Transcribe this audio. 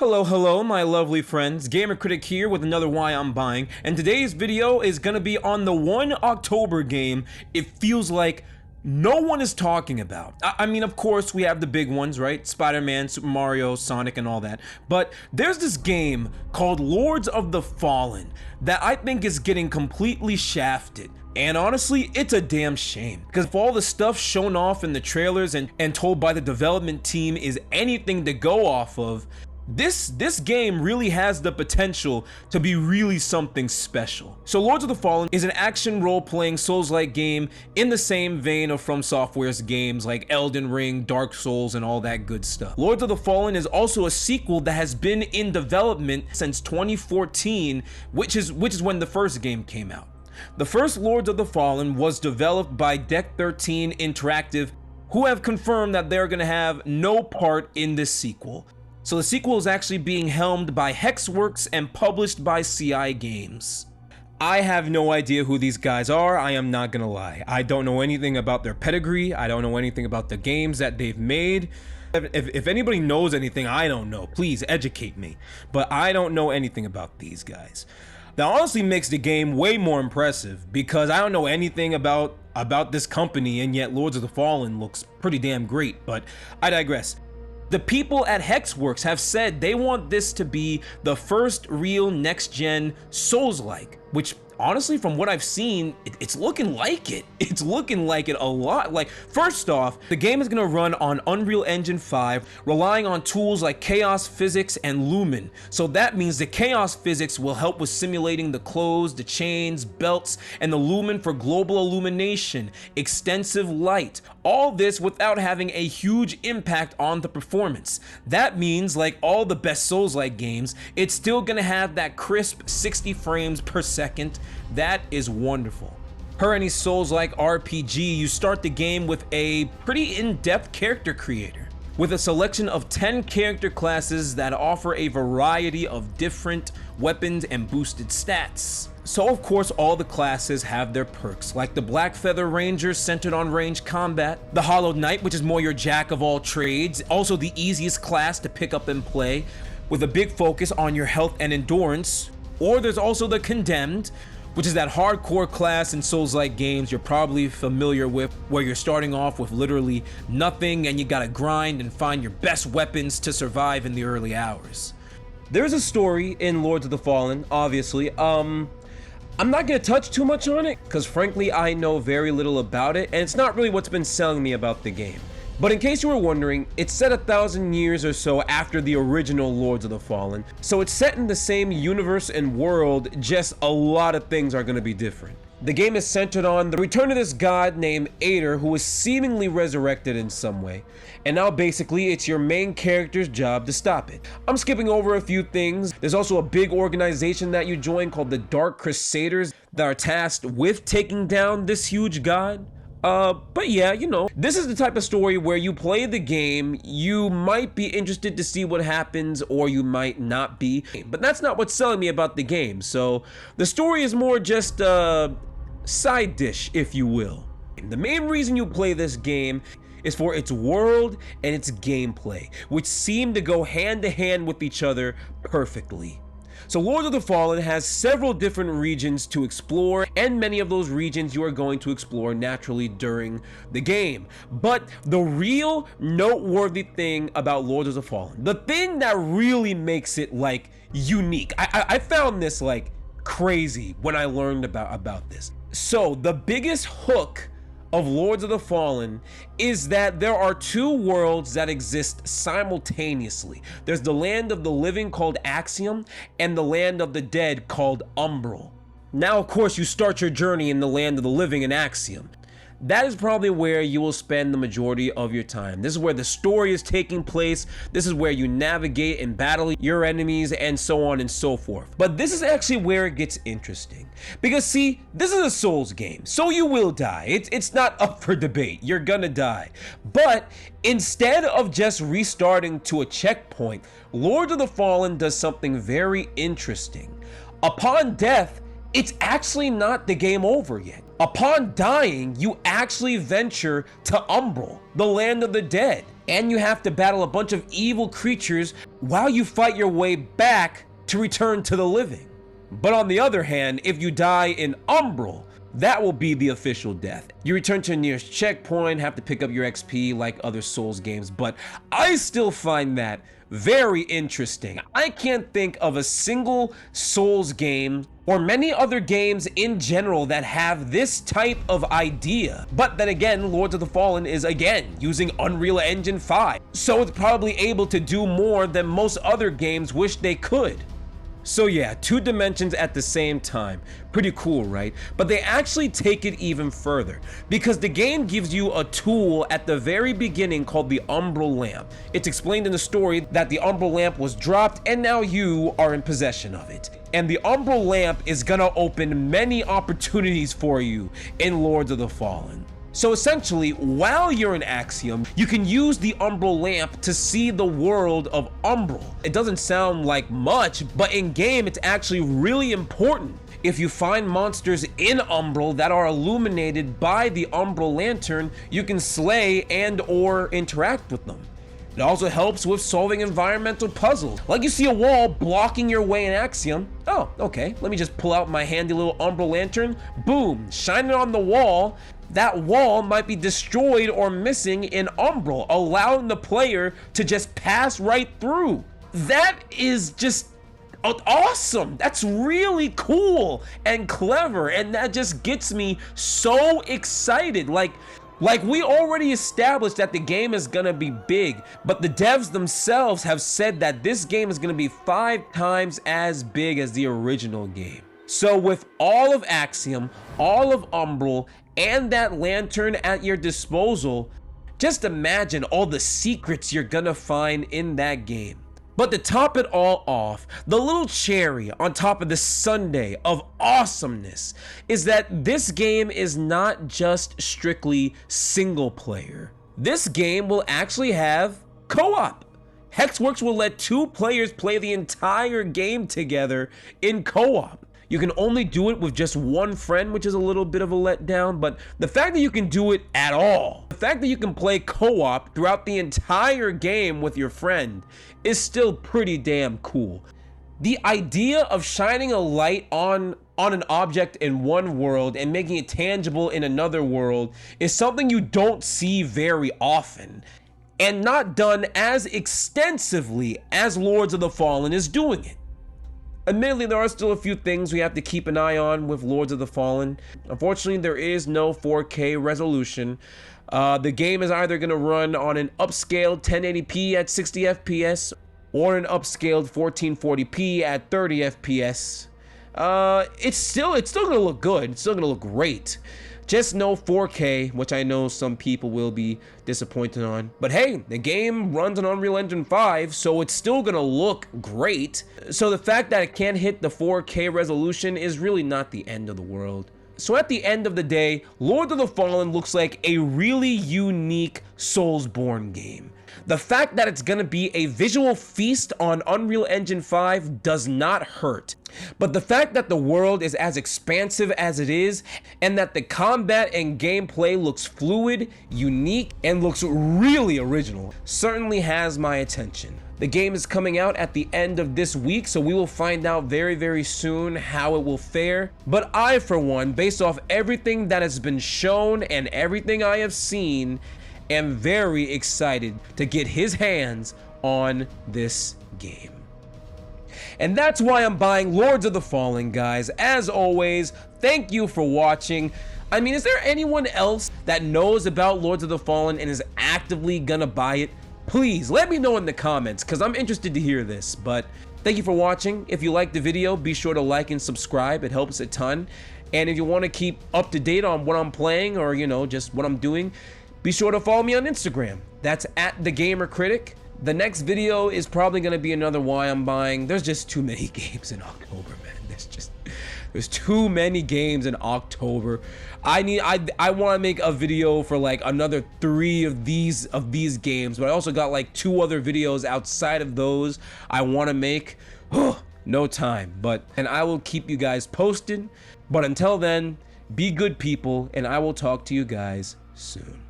Hello, my lovely friends. Gamer Critic here with another Why I'm Buying, and today's video is gonna be on the 1 October game it feels like no one is talking about. I mean, of course, we have the big ones, right? Spider-Man, Super Mario, Sonic, and all that. But there's this game called Lords of the Fallen that I think is getting completely shafted. And honestly, it's a damn shame, because if all the stuff shown off in the trailers and told by the development team is anything to go off of, this game really has the potential to be really something special. So Lords of the Fallen is an action role-playing Souls-like game in the same vein of From Software's games like Elden Ring, Dark Souls, and all that good stuff. Lords of the Fallen is also a sequel that has been in development since 2014, which is when the first game came out. The first Lords of the Fallen was developed by Deck 13 Interactive, who have confirmed that they're gonna have no part in this sequel. So the sequel is actually being helmed by Hexworks and published by CI Games. I have no idea who these guys are, I am not gonna lie. I don't know anything about their pedigree, I don't know anything about the games that they've made. If anybody knows anything I don't know, please educate me. But I don't know anything about these guys. That honestly makes the game way more impressive, because I don't know anything about this company, and yet Lords of the Fallen looks pretty damn great, but I digress. The people at Hexworks have said they want this to be the first real next-gen Souls-like, which honestly, from what I've seen, it's looking like it. It's looking like it a lot. Like, first off, the game is gonna run on Unreal Engine 5, relying on tools like Chaos Physics and Lumen. So that means the Chaos Physics will help with simulating the clothes, the chains, belts, and the Lumen for global illumination, extensive light. All this without having a huge impact on the performance. That means, like all the best Souls-like games, it's still gonna have that crisp 60 frames per second. That is wonderful. Per any Souls-like RPG, you start the game with a pretty in-depth character creator, with a selection of 10 character classes that offer a variety of different weapons and boosted stats. So of course, all the classes have their perks, like the Black Feather Ranger centered on range combat, the Hollow Knight, which is more your jack of all trades, also the easiest class to pick up and play, with a big focus on your health and endurance. Or there's also the Condemned, which is that hardcore class in Souls-like games you're probably familiar with, where you're starting off with literally nothing and you gotta grind and find your best weapons to survive in the early hours. There's a story in Lords of the Fallen, obviously. I'm not gonna touch too much on it, because frankly I know very little about it, and it's not really what's been selling me about the game. But in case you were wondering, it's set 1,000 years or so after the original Lords of the Fallen, so it's set in the same universe and world, just a lot of things are going to be different. The game is centered on the return of this god named Fallenr, who was seemingly resurrected in some way, and now basically it's your main character's job to stop it. I'm skipping over a few things. There's also a big organization that you join called the Dark Crusaders that are tasked with taking down this huge god. But yeah, you know, this is the type of story where you play the game, you might be interested to see what happens, or you might not be. But that's not what's selling me about the game, so the story is more just a side dish, if you will. The main reason you play this game is for its world and its gameplay, which seem to go hand to hand with each other perfectly. So Lords of the Fallen has several different regions to explore, and many of those regions you are going to explore naturally during the game. But the real noteworthy thing about Lords of the Fallen, the thing that really makes it like unique, I found this like crazy when I learned about this. So the biggest hook of Lords of the Fallen is that there are two worlds that exist simultaneously. There's the land of the living called Axiom, and the land of the dead called Umbral. Now of course you start your journey in the land of the living in Axiom. That is probably where you will spend the majority of your time. This is where the story is taking place. This is where you navigate and battle your enemies and so on and so forth. But this is actually where it gets interesting. Because see, this is a Souls game, so you will die. It's not up for debate. You're gonna die. But instead of just restarting to a checkpoint, Lords of the Fallen does something very interesting. Upon death, it's actually not the game over yet. Upon dying, you actually venture to Umbral, the land of the dead. and you have to battle a bunch of evil creatures while you fight your way back to return to the living. But on the other hand, if you die in Umbral, that will be the official death. You return to the nearest checkpoint, have to pick up your XP like other Souls games, but I still find that very interesting. I can't think of a single Souls game or many other games in general that have this type of idea. But then again, Lords of the Fallen is again using Unreal Engine 5, so it's probably able to do more than most other games wish they could. So yeah, 2 dimensions at the same time. Pretty cool, right? But they actually take it even further, because the game gives you a tool at the very beginning called the Umbral Lamp. It's explained in the story that the Umbral Lamp was dropped and now you are in possession of it. And the Umbral Lamp is gonna open many opportunities for you in Lords of the Fallen. So essentially, while you're in Axiom, you can use the Umbral Lamp to see the world of Umbral. It doesn't sound like much, but in game it's actually really important. If you find monsters in Umbral that are illuminated by the Umbral Lantern, you can slay and or interact with them. It also helps with solving environmental puzzles. Like you see a wall blocking your way in Axiom. Oh, okay, let me just pull out my handy little Umbral Lantern. Boom, shine it on the wall. That wall might be destroyed or missing in Umbral, allowing the player to just pass right through. That is just awesome. That's really cool and clever, and that just gets me so excited. Like we already established that the game is gonna be big, but the devs themselves have said that this game is gonna be 5 times as big as the original game. So with all of Axiom, all of Umbral, and that lantern at your disposal, just imagine all the secrets you're gonna find in that game. But to top it all off, the little cherry on top of the sundae of awesomeness is that this game is not just strictly single player. This game will actually have co-op. Hexworks will let 2 players play the entire game together in co-op. You can only do it with just 1 friend, which is a little bit of a letdown, but the fact that you can do it at all, the fact that you can play co-op throughout the entire game with your friend is still pretty damn cool. The idea of shining a light on an object in one world and making it tangible in another world is something you don't see very often, and not done as extensively as Lords of the Fallen is doing it. Admittedly, there are still a few things we have to keep an eye on with Lords of the Fallen. Unfortunately, there is no 4K resolution. The game is either going to run on an upscaled 1080p at 60 FPS or an upscaled 1440p at 30 FPS. It's still going to look good. It's still going to look great. Just no 4K, which I know some people will be disappointed on. But hey, the game runs on Unreal Engine 5, so it's still gonna look great. So the fact that it can't hit the 4K resolution is really not the end of the world. So at the end of the day, Lords of the Fallen looks like a really unique Soulsborne game. The fact that it's gonna be a visual feast on Unreal Engine 5 does not hurt. But the fact that the world is as expansive as it is, and that the combat and gameplay looks fluid, unique, and looks really original, certainly has my attention. The game is coming out at the end of this week, so we will find out very, very soon how it will fare. But I, for one, based off everything that has been shown and everything I have seen, am very excited to get his hands on this game. And that's why I'm buying Lords of the Fallen, guys. As always, thank you for watching. I mean, is there anyone else that knows about Lords of the Fallen and is actively gonna buy it? Please let me know in the comments, because I'm interested to hear this. But thank you for watching. If you liked the video, be sure to like and subscribe. It helps a ton. And if you want to keep up to date on what I'm playing, or just what I'm doing, be sure to follow me on Instagram. That's @TheGamerCritic. The next video is probably going to be another why I'm buying. There's just too many games in October, man. There's too many games in October. I want to make a video for like another 3 of these games, but I also got like 2 other videos outside of those I want to make. No time, and I will keep you guys posted. But until then, be good people, and I will talk to you guys soon.